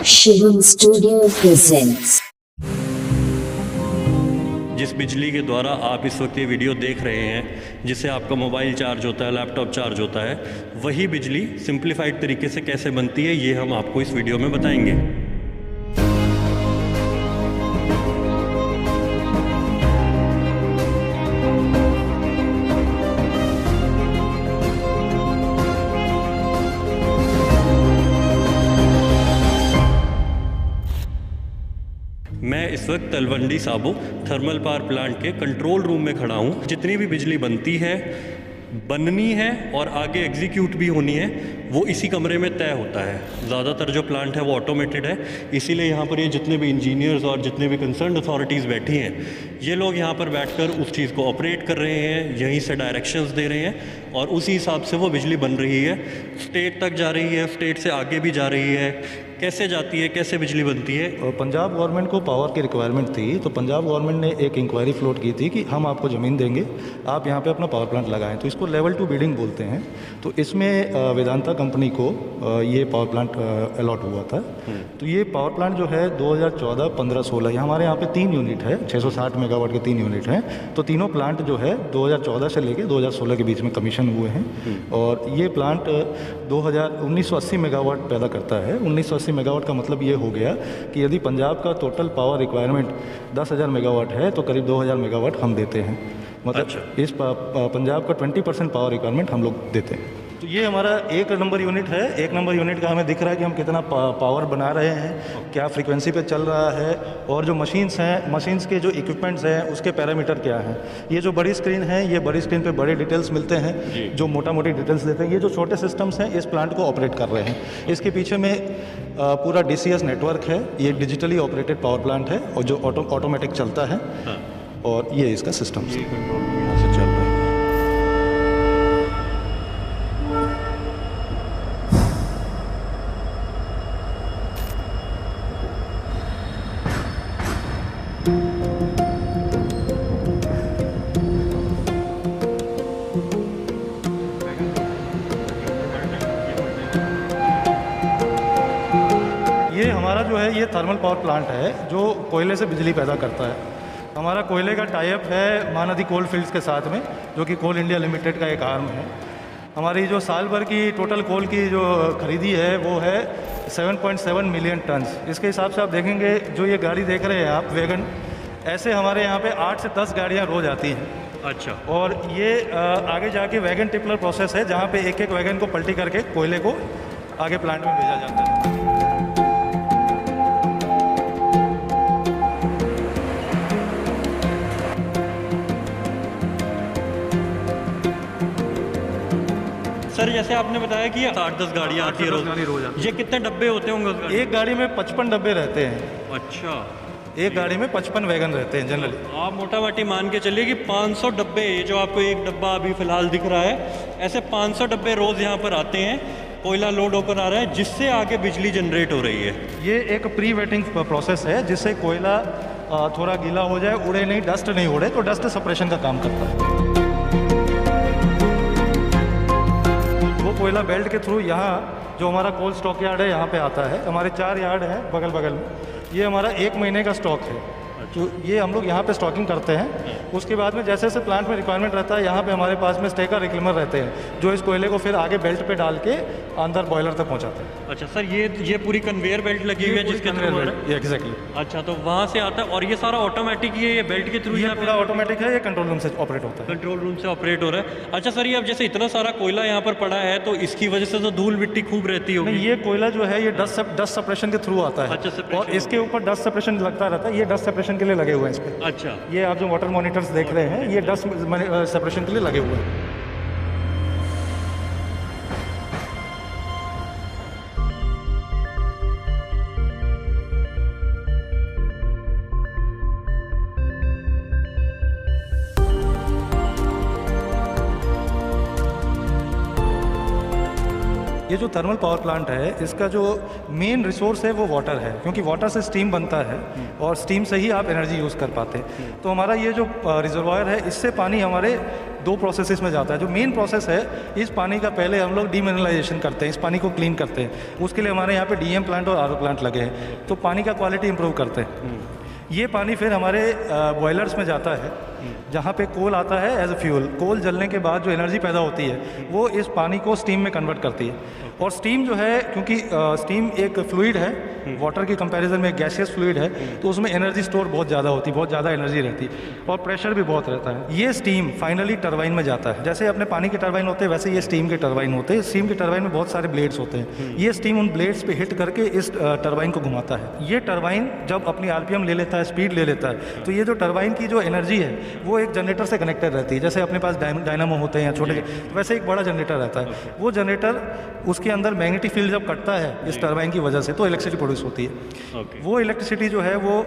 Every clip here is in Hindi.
Shivam studio presents. जिस बिजली के द्वारा आप इस वक्त ये वीडियो देख रहे हैं, जिससे आपका मोबाइल चार्ज होता है, लैपटॉप चार्ज होता है, वही बिजली सिंप्लीफाइड तरीके से कैसे बनती है ये हम आपको इस वीडियो में बताएंगे। मैं इस वक्त Talwandi Sabo thermal power plant के कंट्रोल रूम में खड़ा हूँ। जितनी भी बिजली बनती है, बननी है और आगे एग्जीक्यूट भी होनी है, वो इसी कमरे में तय होता है। ज़्यादातर जो प्लांट है वो ऑटोमेटेड है, इसीलिए यहाँ पर ये जितने भी इंजीनियर्स और जितने भी कंसर्न अथॉरिटीज़ बैठी हैं, ये लोग यहाँ पर बैठकर उस चीज़ को ऑपरेट कर रहे हैं, यहीं से डायरेक्शंस दे रहे हैं और उसी हिसाब से वो बिजली बन रही है। स्टेट तक जा रही है, स्टेट से आगे भी जा रही है। कैसे जाती है, कैसे बिजली बनती है? पंजाब गवर्नमेंट को पावर की रिक्वायरमेंट थी, तो पंजाब गवर्नमेंट ने एक इंक्वायरी फ्लोट की थी कि हम आपको ज़मीन देंगे, आप यहाँ पे अपना पावर प्लांट लगाएं। तो इसको लेवल 2 बिडिंग बोलते हैं। तो इसमें वेदांता कंपनी को ये पावर प्लांट अलॉट हुआ था। तो ये पावर प्लांट जो है 2014, 15, 16 ये हमारे यहाँ पे 3 यूनिट है, 660 मेगावाट के 3 यूनिट हैं। तो तीनों प्लांट जो है 2014 से लेकर 2016 के बीच में कमीशन हुए हैं। और ये प्लांट 1980 मेगावाट पैदा करता है। 1980 मेगावाट का मतलब ये हो गया कि यदि पंजाब का टोटल पावर रिक्वायरमेंट 10,000 मेगावाट है तो करीब 2,000 मेगावाट हम देते हैं। मतलब इस पंजाब का 20% पावर रिक्वायरमेंट हम लोग देते हैं। तो ये हमारा 1 नंबर यूनिट है। 1 नंबर यूनिट का हमें दिख रहा है कि हम कितना पावर बना रहे हैं, क्या फ्रीक्वेंसी पे चल रहा है, और जो मशीन्स हैं, मशीन्स के जो इक्विपमेंट्स हैं उसके पैरामीटर क्या हैं। ये जो बड़ी स्क्रीन है, ये बड़ी स्क्रीन पे बड़े डिटेल्स मिलते हैं जो मोटा मोटी डिटेल्स देते हैं। ये जो छोटे सिस्टम्स हैं इस प्लांट को ऑपरेट कर रहे हैं। इसके पीछे में पूरा DCS नेटवर्क है। ये डिजिटली ऑपरेटेड पावर प्लांट है और जो ऑटोमेटिक चलता है। और ये इसका सिस्टम यहाँ से चल रहा है। ये हमारा जो है ये थर्मल पावर प्लांट है जो कोयले से बिजली पैदा करता है। हमारा कोयले का टाई अप है महानदी कोल फील्ड्स के साथ में, जो कि कोल इंडिया लिमिटेड का एक आर्म है। हमारी जो साल भर की टोटल कोल की जो खरीदी है वो है 7.7 मिलियन टन्स। इसके हिसाब से आप देखेंगे जो ये गाड़ी देख रहे हैं आप, वैगन, ऐसे हमारे यहाँ पे 8 से 10 गाड़ियाँ रोज़ आती हैं। अच्छा। और ये आगे जाके वैगन टिपलर प्रोसेस है, जहाँ पे एक एक वैगन को पलटी करके कोयले को आगे प्लांट में भेजा जाता है। सर, जैसे आपने बताया कि 8-10 गाड़ियाँ आती है रोज, ये कितने डब्बे होते होंगे? एक गाड़ी में 55 डब्बे रहते हैं। अच्छा। एक गाड़ी में 55 वैगन रहते हैं जनरली। आप मोटा मोटी मान के चलिए कि 500 डब्बे, ये जो आपको एक डब्बा अभी फ़िलहाल दिख रहा है, ऐसे 500 डब्बे रोज़ यहाँ पर आते हैं, कोयला लोड होकर आ रहा है, जिससे आगे बिजली जनरेट हो रही है। ये एक प्री वेटिंग प्रोसेस है, जिससे कोयला थोड़ा गीला हो जाए, उड़े नहीं, डस्ट नहीं उड़े, तो डस्ट सप्रेशन का काम करता है। वो कोयला बेल्ट के थ्रू यहाँ जो हमारा कोल स्टॉक यार्ड है यहाँ पे आता है। हमारे 4 यार्ड हैं बगल बगल में। ये हमारा 1 महीने का स्टॉक है, तो ये हम लोग यहाँ पे स्टॉकिंग करते हैं। उसके बाद में जैसे जैसे प्लांट में रिक्वायरमेंट रहता है, यहाँ पे हमारे पास में स्टेकर रिक्लेमर रहते हैं जो इस कोयले को फिर आगे बेल्ट पे डाल के अंदर बॉयलर तक पहुँचाते हैं। अच्छा सर, ये पूरी कन्वेयर बेल्ट लगी हुई है जिसके थ्रू? एग्जैक्टली। अच्छा, तो वहाँ से आता है और ये सारा ऑटोमेटिक ही है, ये बेल्ट के थ्रू? ये पूरा ऑटोमेटिक है, ये कंट्रोल रूम से ऑपरेट होता है। कंट्रोल रूम से ऑपरेट हो रहा है। अच्छा सर, ये अब जैसे इतना सारा कोयला यहाँ पर पड़ा है तो इसकी वजह से तो धूल मिट्टी खूब रहती होगी? ये कोयला जो है ये डस्ट सेपरेशन के थ्रू आता है। अच्छा, और इसके ऊपर डस्ट सेपरेशन लगता रहता है। ये डस्ट सेपरेशन के लिए लगे हुए हैं इस पे। अच्छा। ये आप जो वाटर मॉनिटर्स देख रहे हैं, ये डस्ट सेपरेशन के लिए लगे हुए हैं। ये जो थर्मल पावर प्लांट है इसका जो मेन रिसोर्स है वो वाटर है, क्योंकि वाटर से स्टीम बनता है और स्टीम से ही आप एनर्जी यूज़ कर पाते हैं। तो हमारा ये जो रिजर्वायर है इससे पानी हमारे 2 प्रोसेसेस में जाता है। जो मेन प्रोसेस है, इस पानी का पहले हम लोग डीमिनरलाइजेशन करते हैं, इस पानी को क्लीन करते हैं। उसके लिए हमारे यहाँ पे डीएम प्लांट और आरओ प्लांट लगे हैं, तो पानी का क्वालिटी इंप्रूव करते हैं। ये पानी फिर हमारे बॉयलर्स में जाता है, जहाँ पे कोल आता है एज अ फ्यूल। कोल जलने के बाद जो एनर्जी पैदा होती है वो इस पानी को स्टीम में कन्वर्ट करती है। और स्टीम जो है, क्योंकि स्टीम एक फ्लूइड है, वाटर की कंपैरिजन में एक गैसियस फ्लूइड है, तो उसमें एनर्जी स्टोर बहुत ज़्यादा होती है, बहुत ज़्यादा एनर्जी रहती है और प्रेशर भी बहुत रहता है। ये स्टीम फाइनली टरबाइन में जाता है। जैसे अपने पानी के टरबाइन होते हैं वैसे ये स्टीम के टरबाइन होते हैं। स्टीम के टरबाइन में बहुत सारे ब्लेड्स होते हैं। ये स्टीम उन ब्लेड्स पे हिट करके इस टरबाइन को घुमाता है। ये टरबाइन जब अपनी आरपीएम ले लेता है, स्पीड ले लेता है, तो ये जो टरबाइन की जो एनर्जी है वो एक जनरेटर से कनेक्टेड रहती है। जैसे अपने पास डायनामो होते हैं या छोटे, तो वैसे एक बड़ा जनरेटर रहता है। वो जनरेटर, उसके अंदर मैग्नेटिक फील्ड जब कटता है इस टरबाइन की वजह से, तो इलेक्ट्रिसिटी प्रोड्यूस होती है। वो इलेक्ट्रिसिटी जो है वो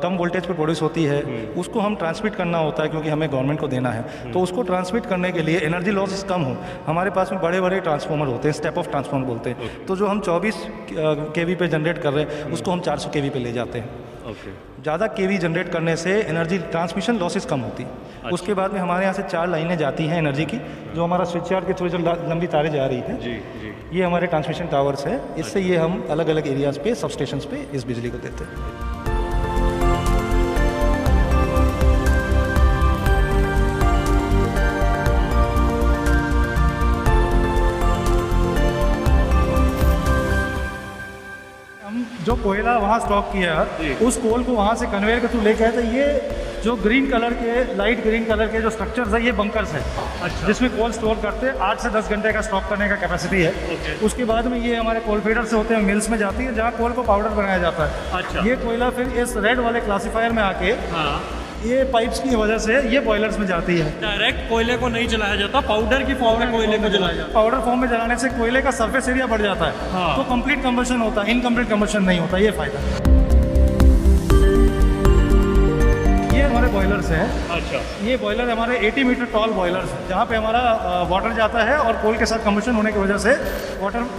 कम वोल्टेज पर प्रोड्यूस होती है। उसको हम ट्रांसमिट करना होता है, क्योंकि हमें गवर्नमेंट को देना है। तो उसको ट्रांसमिट करने के लिए एनर्जी लॉसेस कम हो, हमारे पास में बड़े बड़े ट्रांसफार्मर होते हैं, स्टेप ऑफ ट्रांसफार्मर बोलते हैं। तो जो हम 24 केवी पे जनरेट कर रहे हैं उसको हम 400 केवी पे ले जाते हैं। ज़्यादा केवी जनरेट करने से एनर्जी ट्रांसमिशन लॉसेस कम होती है। उसके बाद में हमारे यहाँ से 4 लाइनें जाती हैं एनर्जी की, जो हमारा स्विच यार्ड के थ्रू जो लंबी तारें जा रही है, ये हमारे ट्रांसमिशन टावर्स है। इससे ये हम अलग अलग एरियाज़ पे, सब स्टेशंस पे इस बिजली को देते हैं। जो कोयला वहाँ स्टॉक किया, उस कोल को वहाँ से कन्वेयर के थ्रू लेके आए। तो ये जो ग्रीन कलर के, लाइट ग्रीन कलर के जो स्ट्रक्चर्स है, ये बंकर्स है। अच्छा। जिसमें कोल स्टोर करते हैं। 8 से 10 घंटे का स्टॉक करने का कैपेसिटी है। उसके बाद में ये हमारे कोल फीडर से होते हैं, मिल्स में जाती है, जहाँ कोल को पाउडर बनाया जाता है। अच्छा। ये कोयला फिर इस रेड वाले क्लासीफायर में आके, ये पाइप्स की वजह से ये बॉयलर्स में जाती है। डायरेक्ट कोयले को नहीं जलाया जाता, पाउडर की फॉर्म में कोयले को जलाया जाता है। पाउडर फॉर्म में जलाने से कोयले का सरफेस एरिया बढ़ जाता है। हाँ। तो कंप्लीट कंबशन होता है, इनकम्प्लीट कंबशन नहीं होता। ये फायदा ये हमारे बॉयलर्स हैं। अच्छा। ये बॉयलर हमारे 80 मीटर टॉल बॉयलर्स हैं, जहाँ पे हमारा वाटर जाता है और कोल के साथ कंबशन होने की वजह से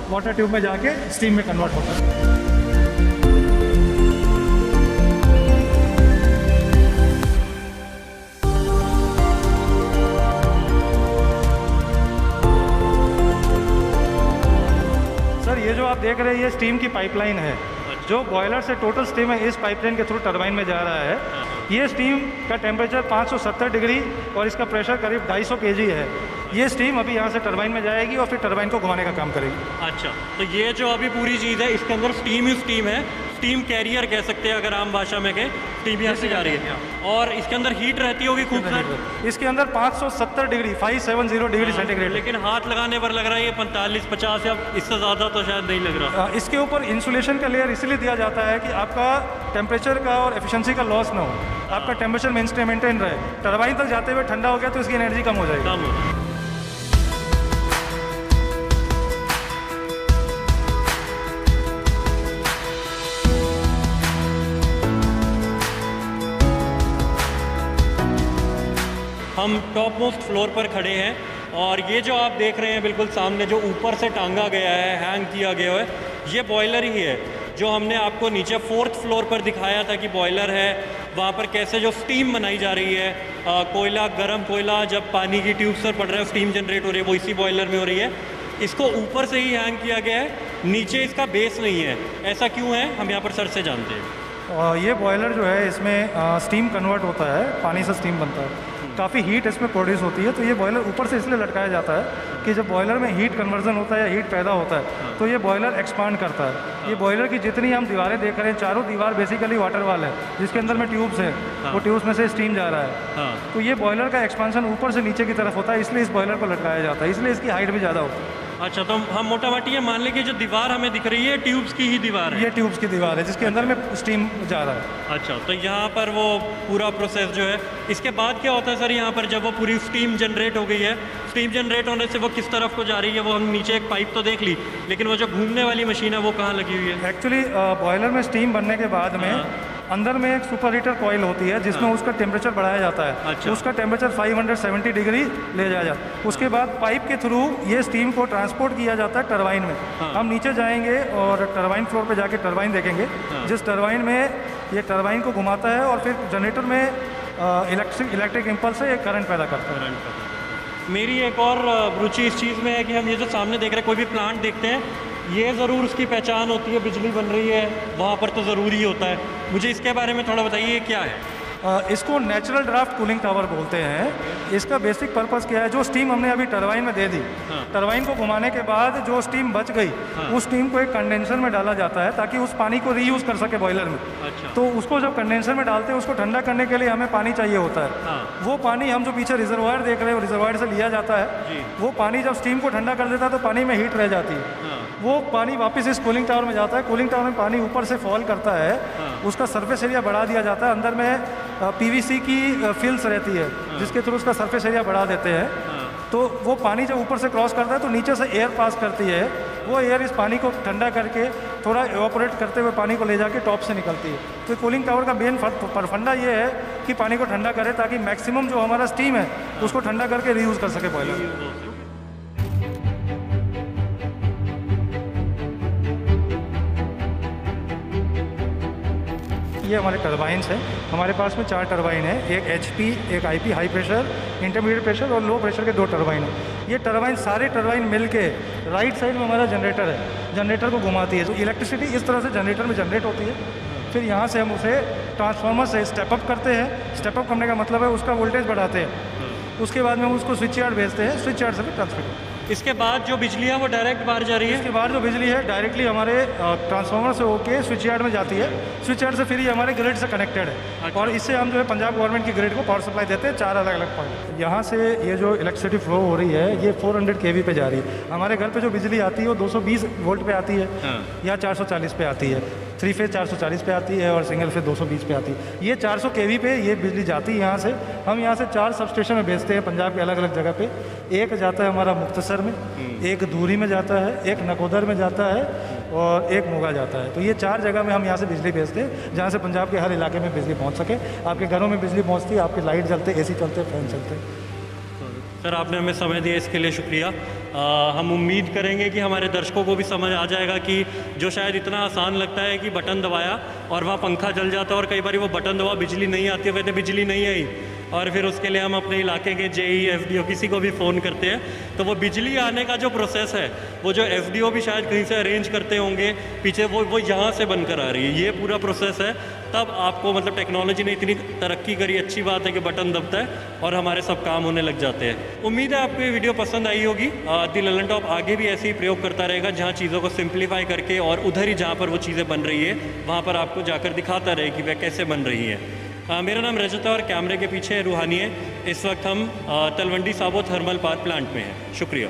वाटर ट्यूब में जाके स्टीम में कन्वर्ट होता है। ये जो आप देख रहे हैं ये स्टीम की पाइपलाइन है। जो बॉयलर से टोटल स्टीम है इस पाइपलाइन के थ्रू टरबाइन में जा रहा है। ये स्टीम का टेम्परेचर 570 डिग्री और इसका प्रेशर करीब 250 kg है। ये स्टीम अभी यहाँ से टरबाइन में जाएगी और फिर टरबाइन को घुमाने का काम करेगी। अच्छा, तो ये जो अभी पूरी चीज़ है इसके अंदर स्टीम ही स्टीम है, स्टीम कैरियर कह सकते हैं अगर आम भाषा में कहें। स्टीम यहाँ से जा रही है और इसके अंदर हीट रहती होगी खूब सारी। इसके अंदर 570 डिग्री 570 डिग्री सेंटीग्रेड। लेकिन हाथ लगाने पर लग रहा है ये 45-50 या इससे ज़्यादा तो शायद नहीं लग रहा। इसके ऊपर इंसुलेशन का लेयर इसलिए दिया जाता है कि आपका टेम्परेचर का और एफिशिएंसी का लॉस ना हो, आपका टेम्परेचर मेंटेन रहे। टरबाइन तक जाते हुए ठंडा हो गया तो इसकी एनर्जी कम हो जाएगी। हम टॉप मोस्ट फ्लोर पर खड़े हैं और ये जो आप देख रहे हैं बिल्कुल सामने जो ऊपर से टांगा गया है, हैंग किया गया है, ये बॉयलर ही है जो हमने आपको नीचे 4th फ्लोर पर दिखाया था कि बॉयलर है। वहाँ पर कैसे जो स्टीम बनाई जा रही है, कोयला, गर्म कोयला जब पानी की ट्यूब पर पड़ रहा है, स्टीम जनरेट हो रही है, वो इसी बॉयलर में हो रही है। इसको ऊपर से ही हैंग किया गया है, नीचे इसका बेस नहीं है। ऐसा क्यों है, हम यहाँ पर सर से जानते हैं। ये बॉयलर जो है इसमें स्टीम कन्वर्ट होता है, पानी से स्टीम बनता है, काफ़ी हीट इसमें प्रोड्यूस होती है। तो ये बॉयलर ऊपर से इसलिए लटकाया जाता है कि जब बॉयलर में हीट कन्वर्जन होता है या हीट पैदा होता है तो ये बॉयलर एक्सपांड करता है। ये बॉयलर की जितनी हम दीवारें देख रहे हैं, चारों दीवार बेसिकली वाटर वाल है, जिसके अंदर में ट्यूब्स है। वो ट्यूब्स में से स्टीम जा रहा है। तो ये बॉयलर का एक्सपांशन ऊपर से नीचे की तरफ होता है, इसलिए इस बॉयलर को लटकाया जाता है, इसलिए इसकी हाइट भी ज़्यादा होती है। अच्छा, तो हम मोटा मोटी ये मान लें कि जो दीवार हमें दिख रही है ट्यूब्स की ही दीवार है। ये ट्यूब्स की दीवार है जिसके अंदर में स्टीम जा रहा है। अच्छा, तो यहाँ पर वो पूरा प्रोसेस जो है, इसके बाद क्या होता है सर यहाँ पर जब वो पूरी स्टीम जनरेट हो गई है, स्टीम जनरेट होने से वो किस तरफ को जा रही है? वो हम नीचे एक पाइप तो देख ली, लेकिन वो जो घूमने वाली मशीन है वो कहाँ लगी हुई है? एक्चुअली बॉयलर में स्टीम बनने के बाद में अंदर में एक सुपर हीटर कॉइल होती है जिसमें उसका टेम्परेचर बढ़ाया जाता है। अच्छा। उसका टेम्परेचर 570 डिग्री ले जाया जाता है। उसके बाद पाइप के थ्रू ये स्टीम को ट्रांसपोर्ट किया जाता है टरबाइन में। हम नीचे जाएंगे और टरबाइन फ्लोर पे जाके टरबाइन देखेंगे। जिस टरबाइन में ये टरबाइन को घुमाता है और फिर जनरेटर में इलेक्ट्रिक इम्पल्स से एक करंट पैदा करता है। मेरी एक और रुचि इस चीज़ में है कि हम ये जो सामने देख रहे हैं, कोई भी प्लांट देखते हैं, ये ज़रूर उसकी पहचान होती है, बिजली बन रही है वहाँ पर तो ज़रूरी होता है। मुझे इसके बारे में थोड़ा बताइए, ये क्या है? इसको नेचुरल ड्राफ्ट कूलिंग टावर बोलते हैं। इसका बेसिक पर्पस क्या है, जो स्टीम हमने अभी टरबाइन में दे दी, टरबाइन को घुमाने के बाद जो स्टीम बच गई, उस स्टीम को एक कंडेंसर में डाला जाता है ताकि उस पानी को रीयूज़ कर सके बॉयलर में। अच्छा। तो उसको जब कंडेंसर में डालते हैं, उसको ठंडा करने के लिए हमें पानी चाहिए होता है। वो पानी हम जो पीछे रिजर्वायर देख रहे हैं, रिजर्वायर से लिया जाता है। वो पानी जब स्टीम को ठंडा कर देता है तो पानी में हीट रह जाती है। वो पानी वापस इस कूलिंग टावर में जाता है। कूलिंग टावर में पानी ऊपर से फॉल करता है, उसका सरफेस एरिया बढ़ा दिया जाता है। अंदर में पीवीसी की फिल्स रहती है जिसके थ्रू उसका सरफेस एरिया बढ़ा देते हैं। तो वो पानी जब ऊपर से क्रॉस करता है तो नीचे से एयर पास करती है। वो एयर इस पानी को ठंडा करके थोड़ा एवापोरेट करते हुए पानी को ले जाके टॉप से निकलती है। तो कूलिंग टावर का मेन फंडा ये है कि पानी को ठंडा करे ताकि मैक्सिमम जो हमारा स्टीम है उसको ठंडा करके रीयूज़ कर सके बॉयलर। ये हमारे टरबाइन्स हैं। हमारे पास में 4 टरबाइन है, एक HP, एक IP high pressure, intermediate pressure और लो प्रेशर के 2 टरबाइन हैं। ये टरबाइन सारे टरबाइन मिल के राइट साइड में हमारा जनरेटर है, जनरेटर को घुमाती है। तो इलेक्ट्रिसिटी इस तरह से जनरेटर में जनरेट होती है। फिर यहाँ से हम उसे ट्रांसफार्मर से स्टेप अप करते हैं। स्टेप अप करने का मतलब है उसका वोल्टेज बढ़ाते हैं। उसके बाद में हम उसको स्विच यार्ड भेजते हैं, स्विच यार्ड से भी ट्रांसफर करते हैं। इसके बाद जो बिजली है वो डायरेक्ट बाहर जा रही है? इसके बाद जो बिजली है डायरेक्टली हमारे ट्रांसफार्मर से होके स्विच यार्ड में जाती है। स्विच यार्ड से फिर ये हमारे ग्रिड से कनेक्टेड है। अच्छा। और इससे हम जो है पंजाब गवर्नमेंट की ग्रिड को पावर सप्लाई देते हैं 4 अलग अलग पॉइंट। यहाँ से ये जो इलेक्ट्रिसिटी फ्लो हो रही है ये 400 kV पे जा रही है। हमारे घर पे जो बिजली आती है वो 220 वोल्ट पे आती है या 440 पे आती है। 3 फेज 440 पे आती है और सिंगल फेज 220 पे आती है। ये 400 kV पे ये बिजली जाती है यहाँ से। हम यहाँ से 4 सब स्टेशन में भेजते हैं पंजाब के अलग अलग जगह पे। एक जाता है हमारा मुक्तसर में, एक धूरी में जाता है, एक नकोदर में जाता है और एक मोगा जाता है। तो ये 4 जगह में हम यहाँ से बिजली भेजते हैं जहाँ से पंजाब के हर इलाके में बिजली पहुँच सके। आपके घरों में बिजली पहुँचती है, आपके लाइट जलते, AC चलते, फैन चलते। सर आपने हमें समय दिया, इसके लिए शुक्रिया। हम उम्मीद करेंगे कि हमारे दर्शकों को भी समझ आ जाएगा कि जो शायद इतना आसान लगता है कि बटन दबाया और वहाँ पंखा जल जाता है और कई बार वो बटन दबा बिजली नहीं आती है, वैसे बिजली नहीं आई और फिर उसके लिए हम अपने इलाके के JE FDO किसी को भी फ़ोन करते हैं तो वो बिजली आने का जो प्रोसेस है वो जो FDO भी शायद कहीं से अरेंज करते होंगे पीछे, वो यहाँ से बनकर आ रही है। ये पूरा प्रोसेस है, तब आपको मतलब टेक्नोलॉजी ने इतनी तरक्की करी। अच्छी बात है कि बटन दबता है और हमारे सब काम होने लग जाते हैं। उम्मीद है आपको ये वीडियो पसंद आई होगी। दी ललन टॉप आगे भी ऐसे ही प्रयोग करता रहेगा जहाँ चीज़ों को सिंप्लीफाई करके और उधर ही जहाँ पर वो चीज़ें बन रही है वहाँ पर आपको जाकर दिखाता रहे कि वह कैसे बन रही है। मेरा नाम रजत है और कैमरे के पीछे रूहानी है। इस वक्त हम Talwandi Sabo thermal power plant में हैं। शुक्रिया।